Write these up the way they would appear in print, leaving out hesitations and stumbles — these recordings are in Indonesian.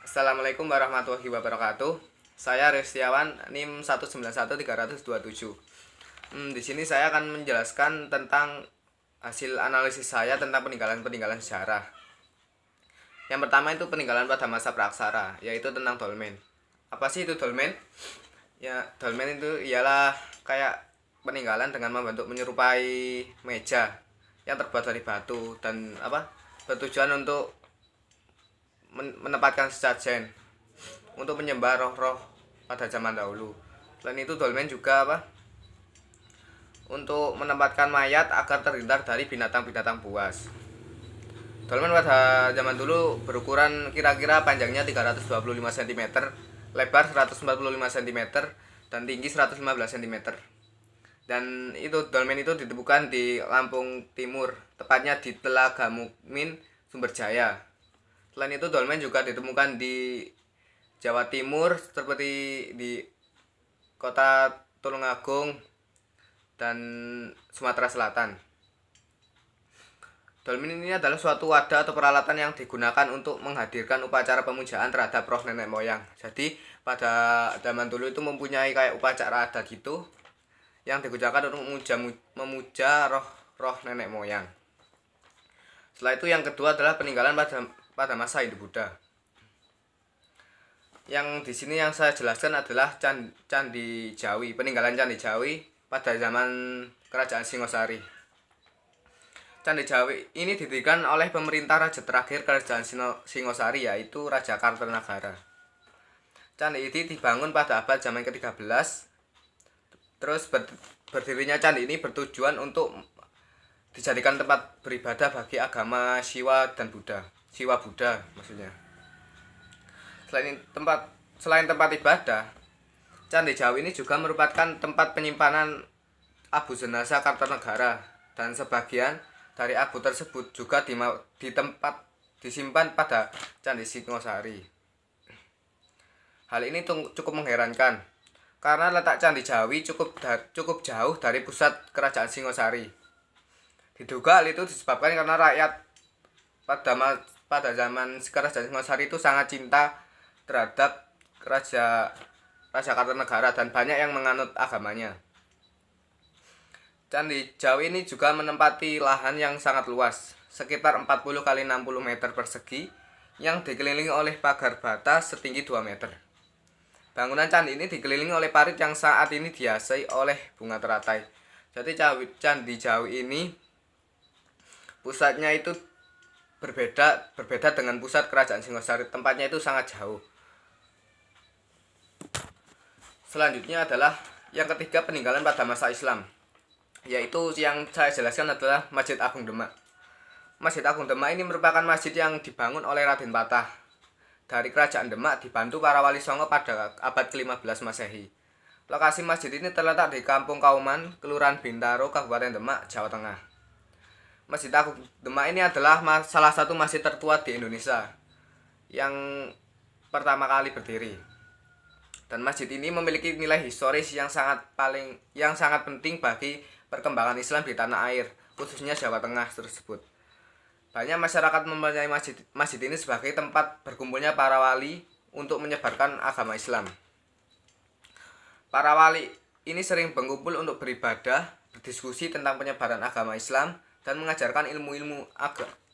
Assalamualaikum warahmatullahi wabarakatuh. Saya Restiawan NIM 1913027. Di sini saya akan menjelaskan tentang hasil analisis saya tentang peninggalan-peninggalan sejarah. Yang pertama itu peninggalan pada masa praksara, yaitu tentang dolmen. Apa sih itu dolmen? Ya, dolmen itu ialah kayak peninggalan dengan membentuk menyerupai meja yang terbuat dari batu dan bertujuan untuk menempatkan sesajen untuk menyembah roh-roh pada zaman dahulu. Selain itu dolmen juga untuk menempatkan mayat agar terhindar dari binatang-binatang buas. Dolmen pada zaman dulu berukuran kira-kira panjangnya 325 cm, lebar 145 cm, dan tinggi 115 cm. Dan itu dolmen itu ditemukan di Lampung Timur, tepatnya di Telaga Mukmin, Sumberjaya. Selain itu dolmen juga ditemukan di Jawa Timur seperti di kota Tulungagung dan Sumatera Selatan. Dolmen ini adalah suatu wadah atau peralatan yang digunakan untuk menghadirkan upacara pemujaan terhadap roh nenek moyang. Jadi pada zaman dulu itu mempunyai kayak upacara adat gitu yang digunakan untuk memuja roh nenek moyang. Setelah itu yang kedua adalah peninggalan pada masa Hindu-Buddha. Yang di sini yang saya jelaskan adalah Candi Jawi, peninggalan Candi Jawi pada zaman Kerajaan Singosari. Candi Jawi ini didirikan oleh pemerintah raja terakhir Kerajaan Singosari, yaitu Raja Kartanagara. Candi ini dibangun pada abad zaman ke-13. Terus berdirinya candi ini bertujuan untuk dijadikan tempat beribadah bagi agama Siwa dan Buddha. Siwa Buddha maksudnya. Selain tempat ibadah, Candi Jawi ini juga merupakan tempat penyimpanan abu jenazah Kartanagara, dan sebagian dari abu tersebut juga disimpan pada Candi Singosari. Hal ini cukup mengherankan karena letak Candi Jawi cukup jauh dari pusat Kerajaan Singosari. Diduga hal itu disebabkan karena rakyat pada zaman Kerajaan Singosari itu sangat cinta terhadap Raja Kartanagara dan banyak yang menganut agamanya. Candi Jawi ini juga menempati lahan yang sangat luas, sekitar 40 x 60 meter persegi, yang dikelilingi oleh pagar bata setinggi 2 meter. Bangunan candi ini dikelilingi oleh parit yang saat ini dihiasi oleh bunga teratai. Jadi Candi Jawi ini pusatnya itu berbeda dengan pusat Kerajaan Singosari. Tempatnya itu sangat jauh. Selanjutnya adalah yang ketiga, peninggalan pada masa Islam, yaitu yang saya jelaskan adalah Masjid Agung Demak. Masjid Agung Demak ini merupakan masjid yang dibangun oleh Raden Patah dari Kerajaan Demak dibantu para wali songo pada abad ke-15 Masehi. Lokasi masjid ini terletak di Kampung Kauman, Kelurahan Bintaro, Kabupaten Demak, Jawa Tengah. Masjid Agung Demak ini adalah salah satu masjid tertua di Indonesia yang pertama kali berdiri. Dan masjid ini memiliki nilai historis yang sangat penting bagi perkembangan Islam di tanah air, khususnya Jawa Tengah tersebut. Banyak masyarakat mempercayai masjid ini sebagai tempat berkumpulnya para wali untuk menyebarkan agama Islam. Para wali ini sering berkumpul untuk beribadah, berdiskusi tentang penyebaran agama Islam, dan mengajarkan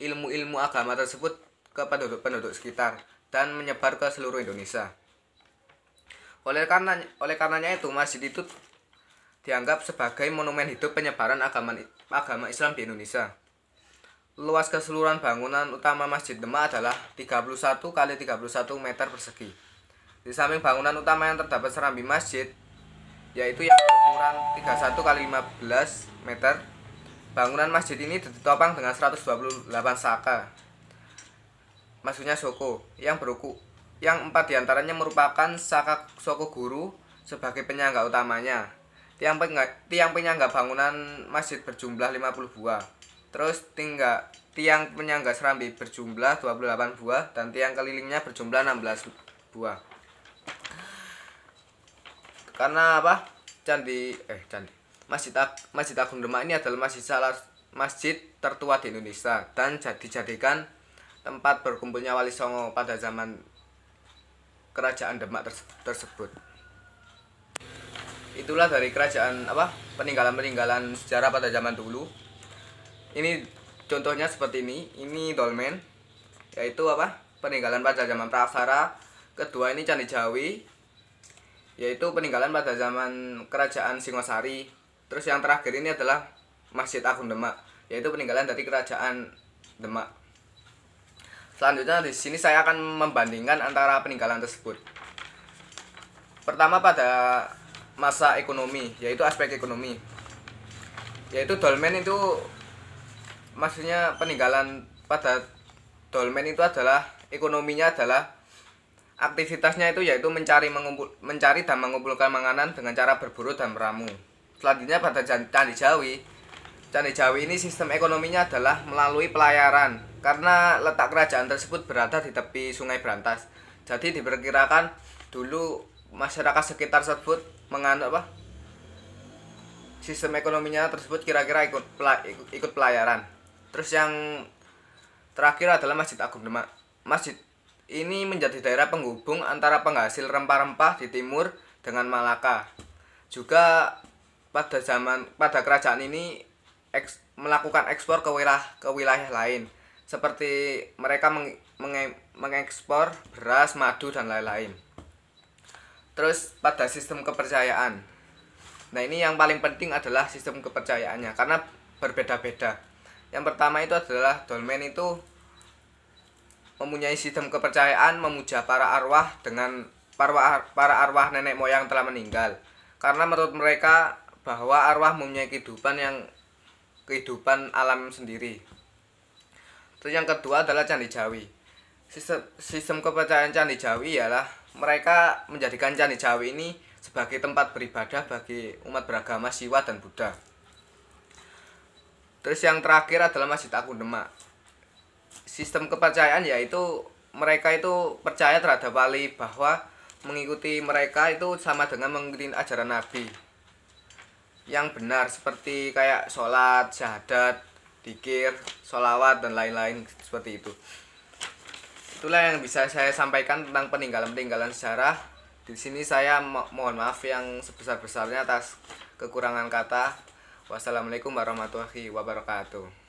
ilmu-ilmu agama tersebut ke penduduk sekitar dan menyebar ke seluruh Indonesia. Oleh karenanya itu masjid itu dianggap sebagai monumen hidup penyebaran agama Islam di Indonesia. Luas keseluruhan bangunan utama Masjid Demak adalah 31 x 31 meter persegi. Di samping bangunan utama yang terdapat serambi masjid, yaitu yang berukuran 31 x 15 meter. Bangunan masjid ini ditopang dengan 128 saka, maksudnya soko, yang 4 diantaranya merupakan saka soko guru sebagai penyangga utamanya. Tiang penyangga bangunan masjid berjumlah 50 buah. Terus tiang penyangga serambi berjumlah 28 buah dan tiang kelilingnya berjumlah 16 buah. Karena Masjid Agung Demak ini adalah masjid tertua di Indonesia dan dijadikan tempat berkumpulnya wali songo pada zaman kerajaan Demak tersebut. Itulah dari kerajaan peninggalan-peninggalan sejarah pada zaman dulu. Ini contohnya seperti ini. Ini dolmen, yaitu peninggalan pada zaman praksara. Kedua ini Candi Jawi, yaitu peninggalan pada zaman kerajaan Singosari. Terus yang terakhir ini adalah Masjid Agung Demak, yaitu peninggalan dari kerajaan Demak. Selanjutnya di sini saya akan membandingkan antara peninggalan tersebut. Pertama pada masa ekonomi, yaitu aspek ekonomi. Yaitu dolmen itu maksudnya peninggalan pada dolmen itu adalah ekonominya adalah aktivitasnya itu yaitu mencari dan mengumpulkan makanan dengan cara berburu dan meramu. Selanjutnya pada Candi Jawi. Candi Jawi ini sistem ekonominya adalah melalui pelayaran karena letak kerajaan tersebut berada di tepi Sungai Brantas. Jadi diperkirakan dulu masyarakat sekitar tersebut menganut sistem ekonominya tersebut kira-kira ikut pelayaran. Terus yang terakhir adalah Masjid Agung Demak. Masjid ini menjadi daerah penghubung antara penghasil rempah-rempah di timur dengan Malaka. Juga pada kerajaan ini melakukan ekspor ke wilayah lain, seperti mereka mengekspor beras, madu dan lain-lain. Terus pada sistem kepercayaan. Nah, ini yang paling penting adalah sistem kepercayaannya karena berbeda-beda. Yang pertama itu adalah dolmen itu mempunyai sistem kepercayaan memuja para arwah dengan para arwah nenek moyang telah meninggal. Karena menurut mereka bahwa arwah mempunyai kehidupan alam sendiri. Terus yang kedua adalah Candi Jawi. Sistem kepercayaan Candi Jawi ialah mereka menjadikan Candi Jawi ini sebagai tempat beribadah bagi umat beragama Siwa dan Buddha. Terus yang terakhir adalah Masjid Agung Demak. Sistem kepercayaan yaitu mereka itu percaya terhadap wali, bahwa mengikuti mereka itu sama dengan mengikuti ajaran Nabi yang benar, seperti kayak sholat, syahadat, dzikir, sholawat dan lain-lain seperti itu. Itulah yang bisa saya sampaikan tentang peninggalan-peninggalan sejarah. Di sini saya mohon maaf yang sebesar-besarnya atas kekurangan kata. Wassalamualaikum warahmatullahi wabarakatuh.